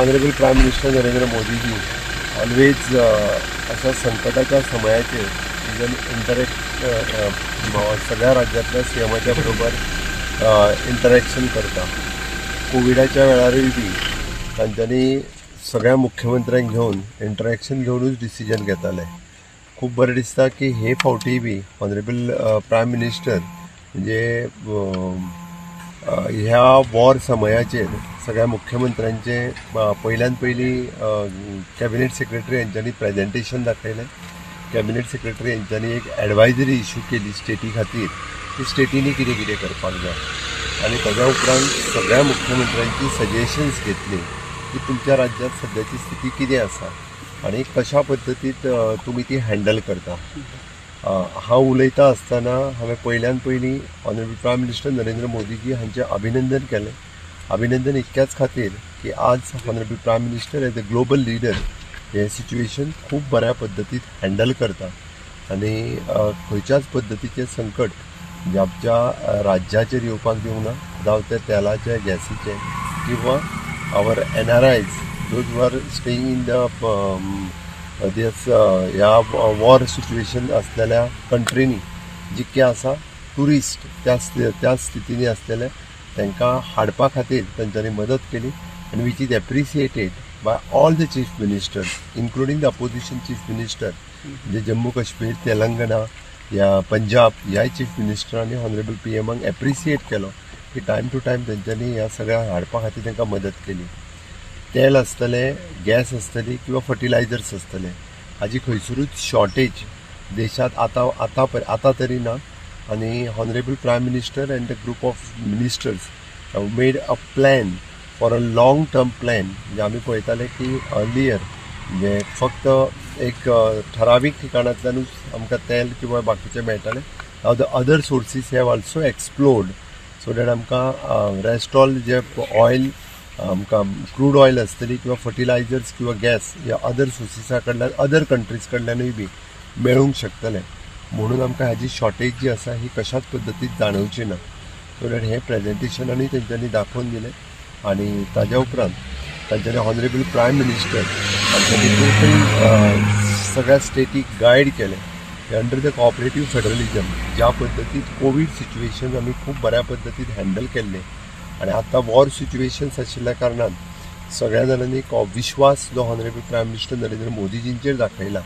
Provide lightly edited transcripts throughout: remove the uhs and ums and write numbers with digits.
Honourable prime minister Narendra Modiji always अशा संकटाच्या समयाचेर even interact सगळ्या राज्यातल्या सीएमाच्या बरोबर इंटरॅक्शन करता. कोविडाच्या वेळारूय बी तांच्यांनी सगळ्या मुख्यमंत्र्यांक घेवन इंटरॅक्शन घेवनूच डिसिजन घेताले. खूब बरें दिसता की हे फावटी बी ऑनरेबल प्रायम मिनिस्टर म्हणजे ह्या वॉर समयाचेर सगळ्या मुख्यमंत्र्यांचे पयल्यान पयली कॅबिनेट सेक्रेटरी यांच्यांनी प्रेजेंटेशन दाखयलें. कॅबिनेट सेक्रेटरी यांच्यांनी एक एडवायजरी इश्यू केली स्टेटी खातीर की स्टेटींनी कितें कितें करपाक जाय आनी ताज्या उपरांत सगळ्या मुख्यमंत्र्यांची सजेशन्स घेतली की तुमच्या राज्यांत सद्याची स्थिती कितें आसा आनी कशा पद्दतीत तुमी ती हँडल करता. हांव उलयता आसतना हांवें पयल्यान पयलीं honourable prime minister Narendra Modiji हांचें अभिनंदन केलें. अभिनंदन इतक्याच खातीर की आज honourable prime minister as a global leader हे सिच्युएशन खूब बऱ्या पद्दतीत हँडल करता आनी खंयच्याच पद्दतीचें संकट आमच्या राज्याचेर येवपाक दिवंक ना. जावं ते तेलाचे गॅसीचे किंवा आवर NRIs those were staying in the ह्या वॉर सिच्युएशन आसलेल्या कंट्रीनी जितके आसा टुरिस्ट त्या स्थितींनी आसलेले तांकां हाडपा खातीर तांच्यांनी मदत केली आनी which is appreciated by all the chief ministers including the opposition chief minister म्हणजे जम्मू काश्मीर, तेलंगणा या पंजाब ह्या चीफ मिनिस्टरांनी ऑनरेबल PMांक एप्रिसिएट केलो की टायम टू टायम तांच्यांनी ह्या सगळ्या हाडपा खातीर तांकां मदत केली. तेल आसतलें, गॅस आसतली किंवा फर्टिलायझर्स आसतले हाजी खंयसरूच शॉर्टेज देशांत आतां तरी ना. आनी honourable prime minister and the group of ministers have made a plan for a long term plan. म्हणजे आमी पळयताले की अर्लियर म्हणजे फक्त एक ठरावीक ठिकाणांतल्यानूच आमकां तेल किंवा बाकीचें मेळटालें. नाव the other sources have also explored so that आमकां रेस्ट ऑल जे ऑयल आमकां क्रूड ऑयल आसतली किंवा फर्टिलायझर्स किंवा गॅस ह्या अदर सोर्सिसा कडल्यान अदर कंट्रीज कडल्यानूय बी मेळूंक शकतलें. म्हणून आमकां हाजी शॉर्टेज जी आसा ही कशाच पद्दतीन जाणवची ना. सो दॅट हें प्रेजेंटेशनांनी तेंच्यांनी दाखोवन दिलें आनी ताज्या उपरांत तांच्यांनी ऑनरेबल प्रायम मिनिस्टर तांच्यांनी टोटल सगळ्या स्टेटीक गायड केलें की अंडर द कोऑपरेटीव फेडरलिजम ज्या पद्दतीन कोवीड सिच्युएशन आमी खूब बऱ्या पद्दतीन हँडल केल्लें आनी आतां वॉर सिच्युएशन्स आशिल्ल्या कारणान सगळ्या जाणांनी विश्वास जो ऑनरेबल प्रायम मिनिस्टर नरेंद्र मोदीजींचेर दाखयला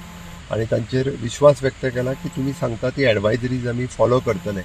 आनी तांचेर विश्वास व्यक्त केला की तुमी सांगता ती एडवायजरीज आमी फॉलो करतले.